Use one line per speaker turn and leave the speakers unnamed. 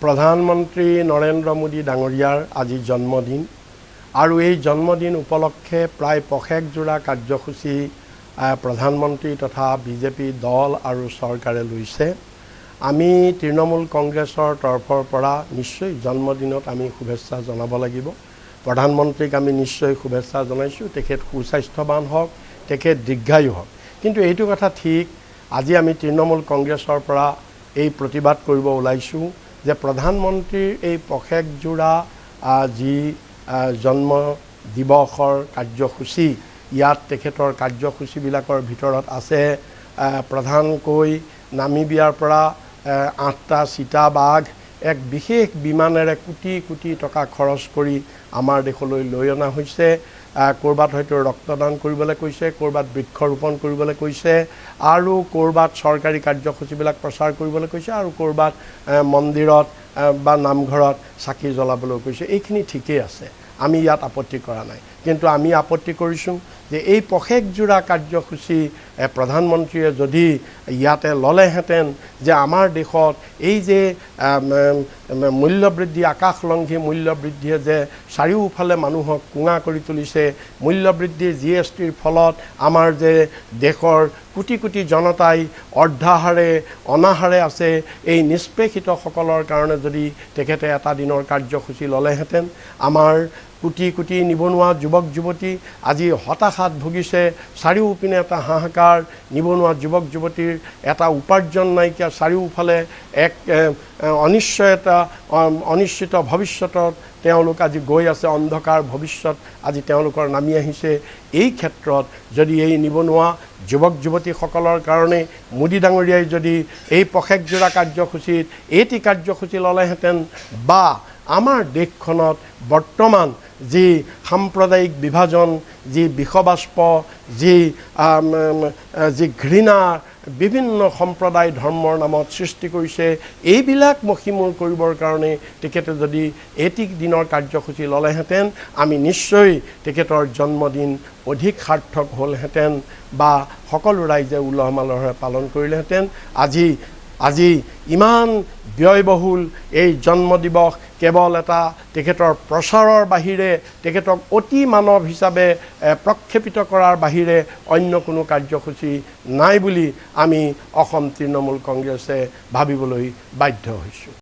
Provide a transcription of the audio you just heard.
প্ৰধানমন্ত্ৰী নৰেন্দ্ৰ মোদী ডাঙৰীয়াৰ আজি জন্মদিন আৰু এই জন্মদিন উপলক্ষে প্ৰায় পষেকজোৰা কাৰ্যসূচী প্ৰধানমন্ত্ৰী তথা বিজেপি দল আৰু চৰকাৰে লৈছে। আমি তৃণমূল কংগ্ৰেছৰ তৰফৰ পৰা নিশ্চয় জন্মদিনত আমি শুভেচ্ছা জনাব লাগিব। প্ৰধানমন্ত্ৰীক আমি নিশ্চয় শুভেচ্ছা জনাইছোঁ, তেখেত সুস্বাস্থ্যৱান হওক, তেখেত দীৰ্ঘায়ু হওক। কিন্তু এইটো কথা ঠিক, আজি আমি তৃণমূল কংগ্ৰেছৰ পৰা এই প্ৰতিবাদ কৰিব ওলাইছোঁ যে প্ৰধানমন্ত্ৰীৰ এই পষেকজোৰা যি জন্ম দিৱসৰ কাৰ্যসূচী, ইয়াত তেখেতৰ কাৰ্যসূচীবিলাকৰ ভিতৰত আছে প্ৰধানকৈ নামিবিয়াৰ পৰা 8টা চিতা বাঘ এক বিশেষ বিমানেৰে কোটি কোটি টকা খৰচ কৰি আমাৰ দেশলৈ লৈ অনা হৈছে। ক'ৰবাত হয়তো ৰক্তদান কৰিবলৈ কৈছে, ক'ৰবাত বৃক্ষৰোপণ কৰিবলৈ কৈছে, আৰু ক'ৰবাত চৰকাৰী কাৰ্যসূচীবিলাক প্ৰচাৰ কৰিবলৈ কৈছে, আৰু ক'ৰবাত মন্দিৰত বা নামঘৰত চাকি জ্বলাবলৈ কৈছে। এইখিনি ঠিকেই আছে, আমি ইয়াত আপত্তি কৰা নাই। কিন্তু আমি আপত্তি কৰিছোঁ যে এই পষেকজোৰা কাৰ্যসূচী প্ৰধানমন্ত্ৰীয়ে যদি ইয়াতে ল'লেহেঁতেন, যে আমাৰ দেশত এই যে মূল্যবৃদ্ধি, আকাশলংঘী মূল্যবৃদ্ধিয়ে যে চাৰিওফালে মানুহক কোঙা কৰি তুলিছে, মূল্যবৃদ্ধি GSTৰ ফলত আমাৰ যে দেশৰ কোটি কোটি জনতাই অৰ্ধাহাৰে অনাহাৰে আছে, এই নিষ্পেষিতসকলৰ কাৰণে যদি তেখেতে এটা দিনৰ কাৰ্যসূচী ল'লেহেঁতেন, আমাৰ কোটি কোটি নিবনুৱা যুৱক যুৱতী আজি হতাশাত ভুগিছে, চাৰিওপিনে এটা হাহাকাৰ, নিবনুৱা যুৱক যুৱতীৰ এটা উপাৰ্জন নাইকিয়া, চাৰিওফালে এক অনিশ্চিত ভৱিষ্যতত তেওঁলোক আজি গৈ আছে, অন্ধকাৰ ভৱিষ্যত আজি তেওঁলোকৰ নামি আহিছে। এই ক্ষেত্ৰত যদি এই নিবনুৱা যুৱক যুৱতীসকলৰ কাৰণে মোদী ডাঙৰীয়াই যদি এই পষেকজোৰা কাৰ্যসূচীত এটি কাৰ্যসূচী ল'লেহেঁতেন, বা আমাৰ দেশখনত বৰ্তমান যি সাম্প্ৰদায়িক বিভাজন, যি বিষবাষ্প, যি ঘৃণা বিভিন্ন সম্প্ৰদায় ধৰ্মৰ নামত সৃষ্টি কৰিছে, এইবিলাক মষিমূৰ কৰিবৰ কাৰণে তেখেতে যদি এটি দিনৰ কাৰ্যসূচী ল'লেহেঁতেন, আমি নিশ্চয় তেখেতৰ জন্মদিন অধিক সাৰ্থক হ'লহেঁতেন, বা সকলো ৰাইজে উলহ মালহেৰে পালন কৰিলেহেঁতেন। আজি ইমান ব্যয়বহুল এই জন্মদিৱস কেৱল এটা তেখেতৰ প্ৰচাৰৰ বাহিৰে, তেখেতক অতি মানৱ হিচাপে প্ৰক্ষেপিত কৰাৰ বাহিৰে অন্য কোনো কাৰ্যসূচী নাই বুলি আমি অসম তৃণমূল কংগ্ৰেছে ভাবিবলৈ বাধ্য হৈছোঁ।